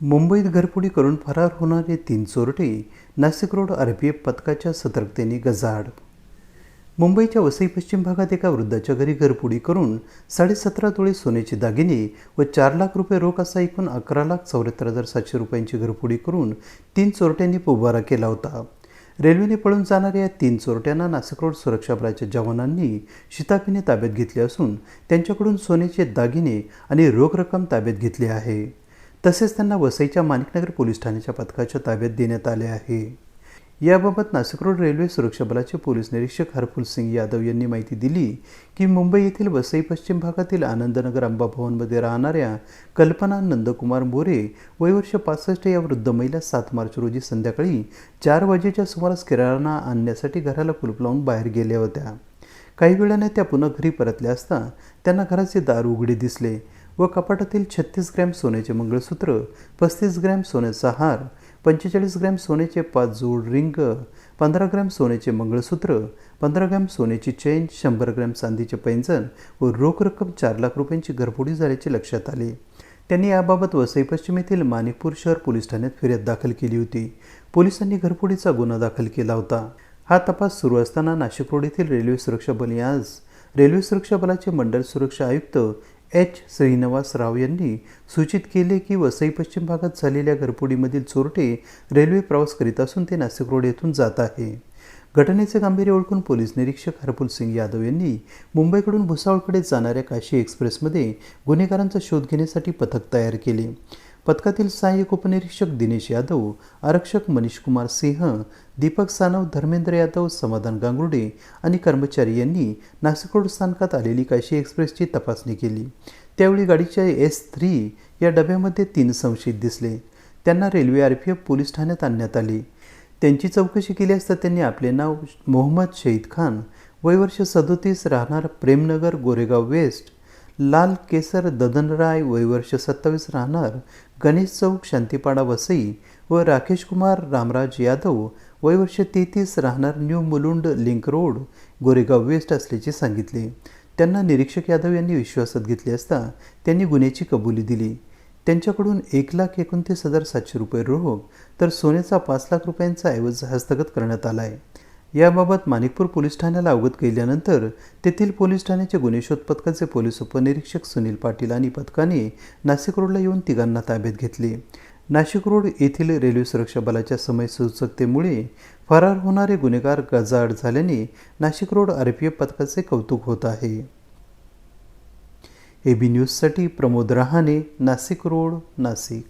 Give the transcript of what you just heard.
मुंबईत घरफोडी करून फरार होणारे 3 चोरटे नाशिक रोड आरपीएफ पथकाच्या सतर्कतेने गजाआड. मुंबईच्या वसई पश्चिम भागात एका वृद्धाच्या घरी घरफोडी करून 17.5 तोळे सोन्याचे दागिने व 4 लाख रुपये रोख असा एकूण 11,74,700 रुपयांची घरफोडी करून 3 चोरट्यांनी पोबारा केला होता. रेल्वेने पळून जाणाऱ्या या 3 चोरट्यांना नाशिक रोड सुरक्षा बलाच्या जवानांनी शिताफीने ताब्यात घेतले असून त्यांच्याकडून सोन्याचे दागिने आणि रोख रक्कम ताब्यात घेतली आहे. तसेच त्यांना वसईच्या माणिकनगर पोलीस ठाण्याच्या पथकाच्या ताब्यात देण्यात आले आहे. याबाबत नाशिक रोड रेल्वे सुरक्षा बलाचे पोलीस निरीक्षक हरफुल सिंग यादव यांनी माहिती दिली की मुंबई येथील वसई पश्चिम भागातील आनंदनगर अंबाभवनमध्ये राहणाऱ्या कल्पना नंदकुमार मोरे वय वर्ष 65 या वृद्ध महिला 7 मार्च रोजी संध्याकाळी 4 वाजेच्या सुमारास किराणा आणण्यासाठी घराला कुलूप लावून बाहेर गेल्या होत्या. काही वेळाने त्या पुन्हा घरी परतल्या असता त्यांना घराचे दार उघडे दिसले व कपाटातील 36 ग्रॅम सोन्याचे मंगळसूत्र, 35 ग्रॅम सोन्याचा हार, 45 ग्रॅम सोन्याचे 5 जोड रिंग, 15 ग्रॅम सोन्याचे मंगळसूत्र, 15 ग्रॅम सोन्याची चेन, 100 ग्रॅम चांदीचे पैंजण व रोख रक्कम 4 लाख रुपयांची घरफोडी झाल्याचे लक्षात आले. त्यांनी याबाबत वसई पश्चिम येथील माणिकपूर शहर पोलीस ठाण्यात फिर्याद दाखल केली होती. पोलिसांनी घरफोडीचा गुन्हा दाखल केला होता. हा तपास सुरू असताना नाशिक रोड येथील रेल्वे सुरक्षा बल आज रेल्वे सुरक्षा बलाचे मंडळ सुरक्षा आयुक्त एच. श्रीनिवास राव यांनी सूचित केले की वसई पश्चिम भागात झालेल्या घरफोडीमधील चोरटे रेल्वे प्रवास करीत असून ते नाशिक रोड येथून जात आहे. घटनेचे गांभीर्य ओळखून पोलीस निरीक्षक हरफुल सिंग यादव यांनी मुंबईकडून भुसावळकडे जाणाऱ्या काशी एक्सप्रेसमध्ये गुन्हेगारांचा शोध घेण्यासाठी पथक तयार केले. पथकातील सहाय्यक उपनिरीक्षक दिनेश यादव, आरक्षक मनीष कुमार सिंह, दीपक सानव, धर्मेंद्र यादव, समाधान गांगुर्डे आणि कर्मचारी यांनी नाशिक रोड स्थानकात आलेली काशी एक्सप्रेसची तपासणी केली. त्यावेळी गाडीच्या S3 या डब्यामध्ये 3 संशयित दिसले. त्यांना रेल्वे आरपीएफ पोलीस ठाण्यात आणण्यात आले. त्यांची चौकशी केली असता त्यांनी आपले नाव मोहम्मद शहीद खान, वय वर्ष 37, राहणार प्रेमनगर गोरेगाव वेस्ट, लाल केसर ददनराय, वय वर्ष 27, राहणार गणेश चौक शांतीपाडा वसई व राकेश कुमार रामराज यादव, वय वर्ष 33, राहणार new Mulund link road Goregaon west असल्याचे सांगितले. त्यांना निरीक्षक यादव यांनी विश्वासात घेतले असता त्यांनी गुन्ह्याची कबुली दिली. त्यांच्याकडून 1,29,700 रुपये रोख तर सोन्याचा 5 लाख रुपयांचा ऐवज हस्तगत करण्यात आला आहे. याबाबत माणिकपूर पोलीस ठाण्याला अवगत केल्यानंतर तेथील पोलीस ठाण्याचे गुन्हे शोध पथकाचे पोलीस उपनिरीक्षक सुनील पाटील आणि पथकाने नाशिक रोडला येऊन तिघांना ताब्यात घेतले. नाशिक रोड येथील रेल्वे सुरक्षा बलाच्या समयसूचकतेमुळे फरार होणारे गुन्हेगार गजाआड झाल्याने नाशिक रोड आरपीएफ पथकाचे कौतुक होत आहे. AB न्यूजसाठी प्रमोद रहाणे, नाशिक रोड, नाशिक.